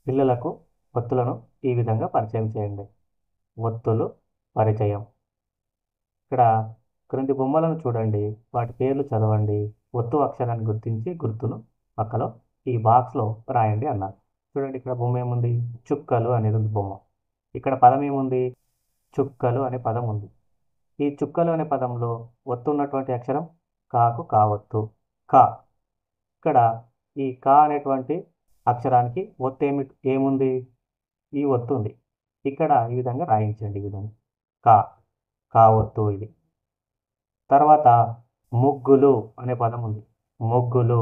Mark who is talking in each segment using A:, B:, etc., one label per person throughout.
A: పిల్లలకు ఒత్తులను ఈ విధంగా పరిచయం చేయండి. ఒత్తులు పరిచయం. ఇక్కడ క్రింది బొమ్మలను చూడండి. వాటి పేర్లు చదవండి. ఒత్తు అక్షరాన్ని గుర్తించి గుర్తును పక్కలో ఈ బాక్స్లో రాయండి అన్నారు. చూడండి, ఇక్కడ బొమ్మ ఏముంది? చుక్కలు అనేది ఉంది బొమ్మ. ఇక్కడ పదం ఏముంది? చుక్కలు అనే పదం ఉంది. ఈ చుక్కలు అనే పదంలో ఒత్తు ఉన్నటువంటి అక్షరం కాకు కావత్తు. కా. ఇక్కడ ఈ కా అనేటువంటి అక్షరానికి ఒత్తు ఏముంది? ఈ ఒత్తు ఉంది. ఇక్కడ ఈ విధంగా రాయించండి. ఈ విధంగా కా కావత్తు ఇది. తర్వాత ముగ్గులు అనే పదం ఉంది. ముగ్గులు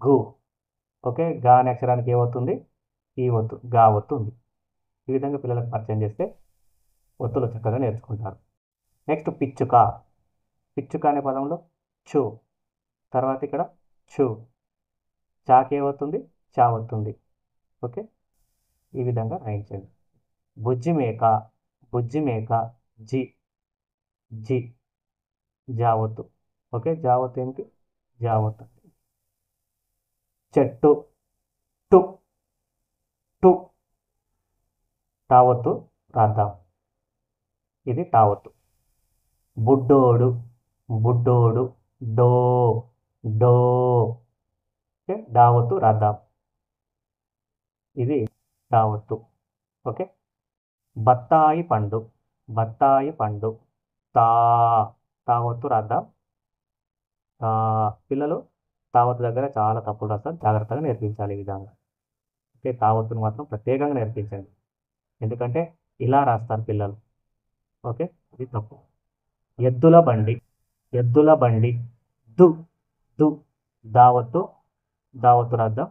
A: గు. ఓకే, గా అనే అక్షరానికి ఏమవుతుంది? ఈ ఒత్తు, గా ఒత్తు ఉంది. ఈ విధంగా పిల్లలకు పరిచయం చేస్తే ఒత్తులు చక్కగా నేర్చుకుంటారు. నెక్స్ట్ పిచ్చుక. పిచ్చుక అనే పదంలో చు. తర్వాత ఇక్కడ చు. చాకి ఏమవుతుంది? చా అవుతుంది. ఓకే, ఈ విధంగా రాయించండి. బుజ్జి మేక. బుజ్జి మేక జి. జి. జావత్తు. ఓకే, జావత్తు ఏమిటి? జావత్తు. చెట్టు. టు. టు. టావత్తు రాద్దాం. ఇది టావత్తు. బుడ్డోడు. బుడ్డోడు డో. డో. ఓకే, డావత్తు రాద్దాం. ఇది డావత్తు. ఓకే, బత్తాయి పండు. బత్తాయి పండు తా. తావత్తు రాద్దాం. పిల్లలు తావత్తు దగ్గర చాలా తప్పులు రాస్తారు. జాగ్రత్తగా నేర్పించాలి ఈ విధంగా. ఓకే, తావత్తును మాత్రం ప్రత్యేకంగా నేర్పించండి. ఎందుకంటే ఇలా రాస్తారు పిల్లలు. ఓకే, ఇది తప్పు. ఎద్దుల బండి. ఎద్దుల బండి దు. దు. దావత్తు. దావత్తు రాద్దాం.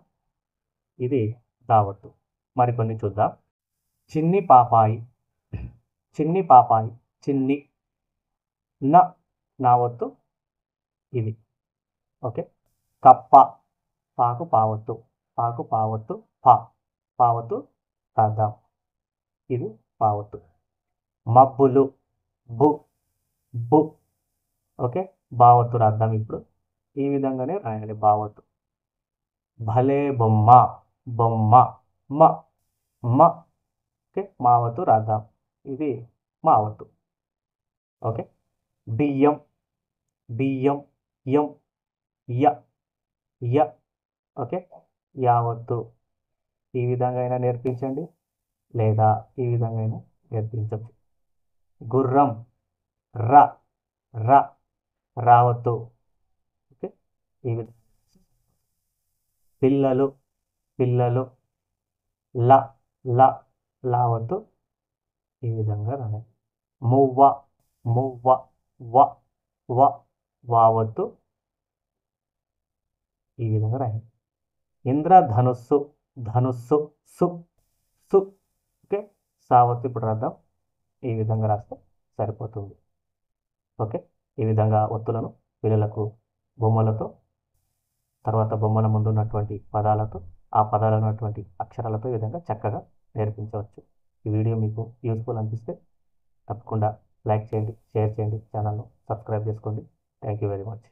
A: ఇది దావత్తు. మరికొన్ని చూద్దాం. చిన్ని పాపాయి. చిన్ని పాపాయి చిన్ని. న. నావత్తు ఇది. ఓకే, కప్ప. పాకు పావత్తు. పాకు పావత్తు పా. పావత్తు రాద్దాం. ఇది పావత్తు. మబ్బులు. బు. బు. ఓకే, బావత్తు రాద్దాం. ఇప్పుడు ఈ విధంగానే రాయాలి బావత్తు. భలే బొమ్మ. బొమ్మ మ. మ. ఓకే, మావత్తు రాద్దాం. ఇది మావత్తు. ఓకే, బియ్యం. బియ్యం యం. య. య. ఓకే, యావత్తు. ఈ విధంగా అయినా నేర్పించండి, లేదా ఈ విధంగా అయినా నేర్పించవచ్చు. గుర్రం. ర. ర. రావత్తు. ఓకే, ఈ విధంగా. పిల్లలు. పిల్లలు ల. ల. లావత్తు. ఈ విధంగా రాయాలి. మువ్వ. మువ్వ వ. వ. వావత్తు. ఈ విధంగా రాయాలి. ఇంద్రధనుస్సు. ధనుస్సు సు. సు. ఓకే, సావత్తు ఇప్పుడు రాద్దాం. ఈ విధంగా రాస్తే సరిపోతుంది. ఓకే, ఈ విధంగా ఒత్తులను పిల్లలకు బొమ్మలతో, తర్వాత బొమ్మల ముందు ఉన్నటువంటి పదాలతో, ఆ పదాలు ఉన్నటువంటి అక్షరాలతో ఈ విధంగా చక్కగా నేర్పించవచ్చు. ఈ వీడియో మీకు యూస్ఫుల్ అనిపిస్తే తప్పకుండా లైక్ చేయండి, షేర్ చేయండి, ఛానల్ను సబ్స్క్రైబ్ చేసుకోండి. Thank you very much.